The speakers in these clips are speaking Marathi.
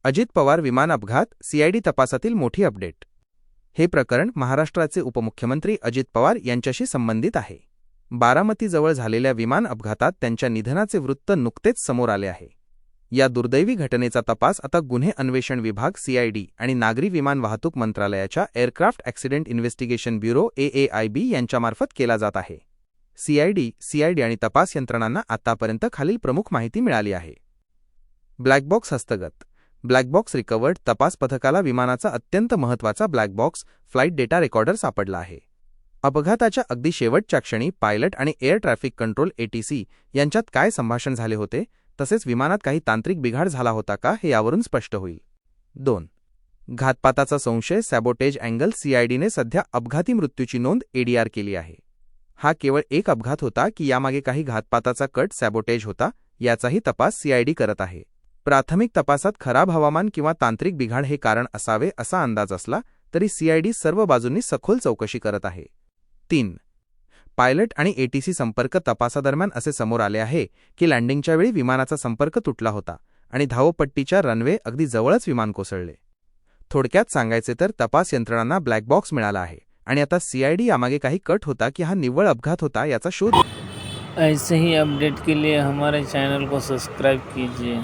अजित पवार विमान अपघात सीआयडी तपासातील मोठी अपडेट. हे प्रकरण महाराष्ट्राचे उपमुख्यमंत्री अजित पवार यांच्याशी संबंधित आहे. बारामतीजवळ झालेल्या विमान अपघातात त्यांच्या निधनाचे वृत्त नुकतेच समोर आले आहे. या दुर्दैवी घटनेचा तपास आता गुन्हे अन्वेषण विभाग सीआयडी आणि नागरी विमान वाहतूक मंत्रालयाच्या aircraft accident investigation bureau AAIB यांच्यामार्फत केला जात आहे. सीआयडी आणि तपास यंत्रणांना आतापर्यंत खालील प्रमुख माहिती मिळाली आहे. ब्लॅक बॉक्स हस्तगत. Black box recovered. तपास पथकाला विमानाचा अत्यंत महत्त्वाचा black box flight data recorder सापडला आहे. अपघाताच्या अगदी शेवटच्या क्षणी पायलट आणि एअर ट्रॅफिक कंट्रोल ATC यांच्यात काय संभाषण झाले होते, तसेच विमानात काही तांत्रिक बिघाड झाला होता का हे यावरून स्पष्ट होईल. 2. घातपाताचा संशय सॅबोटेज अँगल. सीआयडीने सध्या अपघाती मृत्यूची नोंद ADR केली आहे. हा केवळ एक अपघात होता की यामागे काही घातपाताचा कट सॅबोटेज होता, याचाही तपास सीआयडी करत आहे. प्राथमिक तपासात खराब हवामान किंवा तांत्रिक बिघाड हे कारण असावे असा अंदाज असला तरी सीआयडी सर्व बाजूंनी सखोल चौकशी करत आहे. 3. पायलट आणि ATC संपर्क. तपासादरम्यान असे समोर आले आहे की लँडिंगच्या वेळी विमानाचा संपर्क तुटला होता आणि धावपट्टीच्या रनवे अगदी जवळच विमान कोसळले. थोडक्यात सांगायचे तर तपास यंत्रणांना ब्लॅक बॉक्स मिळाला आहे आणि आता सीआयडी यामागे काही कट होता की हा निव्वळ अपघात होता याचा शोध. ऐसे ही अपडेट के लिए हमारे चैनल को सब्सक्राइब कीजिए.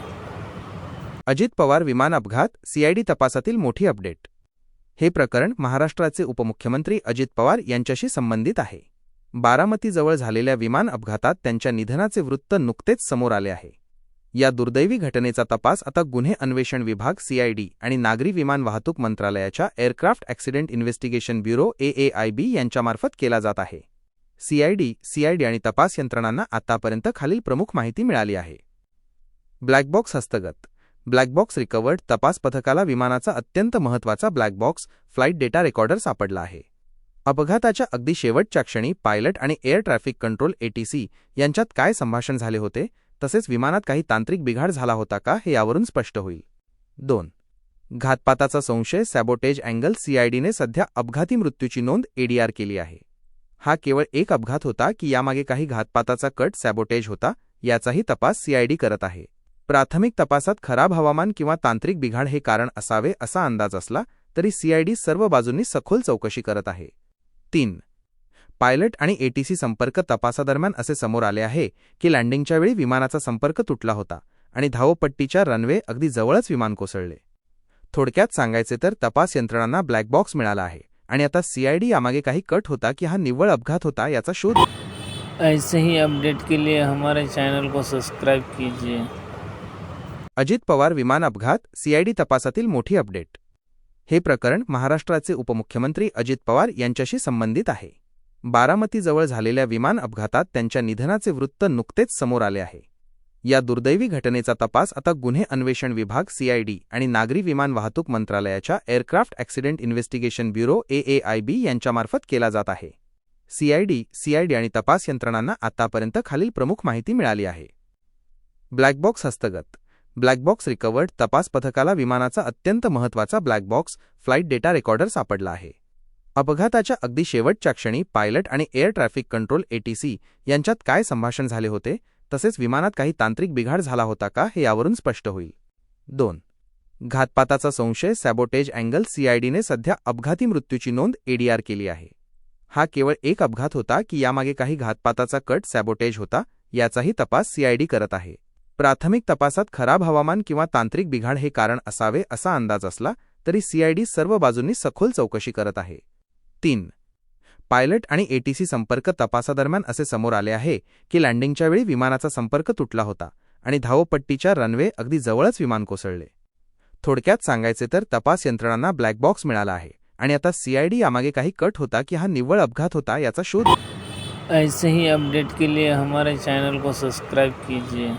अजित पवार विमान अपघात सीआयडी तपासातील मोठी अपडेट. हे प्रकरण महाराष्ट्राचे उपमुख्यमंत्री अजित पवार यांच्याशी संबंधित आहे. बारामतीजवळ झालेल्या विमान अपघातात त्यांच्या निधनाचे वृत्त नुकतेच समोर आले आहे. या दुर्दैवी घटनेचा तपास आता गुन्हे अन्वेषण विभाग सीआयडी आणि नागरी विमान वाहतूक मंत्रालयाच्या aircraft accident investigation bureau AAIB यांच्यामार्फत केला जात आहे. सीआयडी आणि तपास यंत्रणांना आतापर्यंत खालील प्रमुख माहिती मिळाली आहे. ब्लॅक बॉक्स हस्तगत. Black box recovered. तपास पथकाला विमानाचा अत्यंत महत्त्वाचा black box flight data recorder सापडला आहे. अपघाताच्या अगदी शेवटच्या क्षणी पायलट आणि एअर ट्रॅफिक कंट्रोल ATC यांच्यात काय संभाषण झाले होते, तसेच विमानात काही तांत्रिक बिघाड झाला होता का हे यावरून स्पष्ट होईल. 2. घातपाताचा संशय सॅबोटेज अँगल. सीआयडीने सध्या अपघाती मृत्यूची नोंद ADR केली आहे. हा केवळ एक अपघात होता की यामागे काही घातपाताचा कट सॅबोटेज होता, याचाही तपास सीआयडी करत आहे. प्राथमिक तपासात खराब हवामान किंवा तांत्रिक बिघाड हे कारण असावे असा अंदाज असला तरी सीआयडी सर्व बाजूंनी सखोल चौकशी करत आहे. 3. पायलट आणि ATC संपर्क. तपासादरम्यान असे समोर आले आहे की लँडिंगच्या वेळी विमानाचा संपर्क तुटला होता आणि धावपट्टीच्या रनवे अगदी जवळच विमान कोसळले. थोडक्यात सांगायचे तर तपास यंत्रणांना ब्लॅक बॉक्स मिळाला आहे आणि आता सीआयडी यामागे काही कट होता की हा निव्वळ अपघात होता याचा शोध. ऐसे ही अपडेट के लिए हमारे चैनल को सब्सक्राइब कीजिए. अजित पवार विमान अपघात सीआयडी तपासातील मोठी अपडेट. हे प्रकरण महाराष्ट्राचे उपमुख्यमंत्री अजित पवार यांच्याशी संबंधित आहे. बारामतीजवळ झालेल्या विमान अपघातात त्यांच्या निधनाचे वृत्त नुकतेच समोर आले आहे. या दुर्दैवी घटनेचा तपास आता गुन्हे अन्वेषण विभाग सीआयडी आणि नागरी विमान वाहतूक मंत्रालयाच्या aircraft accident investigation bureau AAIB यांच्यामार्फत केला जात आहे. सीआयडी आणि तपास यंत्रणांना आतापर्यंत खालील प्रमुख माहिती मिळाली आहे. ब्लॅक बॉक्स हस्तगत. Black box recovered. तपास पथकाला विमानाचा अत्यंत महत्त्वाचा black box flight data recorder सापडला आहे. अपघाताच्या अगदी शेवटच्या क्षणी पायलट आणि एअर ट्रॅफिक कंट्रोल ATC यांच्यात काय संभाषण झाले होते, तसेच विमानात काही तांत्रिक बिघाड झाला होता का हे यावरून स्पष्ट होईल. 2. घातपाताचा संशय सॅबोटेज अँगल. सीआयडीने सध्या अपघाती मृत्यूची नोंद ADR केली आहे. हा केवळ एक अपघात होता की यामागे काही घातपाताचा कट सॅबोटेज होता, याचाही तपास सीआयडी करत आहे. प्राथमिक तपासात खराब हवामान किंवा तांत्रिक बिघाड हे कारण असावे असा अंदाज असला तरी सीआयडी सर्व बाजूंनी सखोल चौकशी करत आहे. 3. पायलट आणि ATC संपर्क. तपासादरम्यान असे समोर आले आहे की लँडिंगच्या वेळी विमानाचा संपर्क तुटला होता आणि धावपट्टीच्या रनवे अगदी जवळच विमान कोसळले. थोडक्यात सांगायचे तर तपास यंत्रणांना ब्लॅक बॉक्स मिळाला आहे आणि आता सीआयडी यामागे काही कट होता की हा निव्वळ अपघात होता याचा शोध. ऐसे ही अपडेट के लिए हमारे चैनल को सब्सक्राइब कीजिए.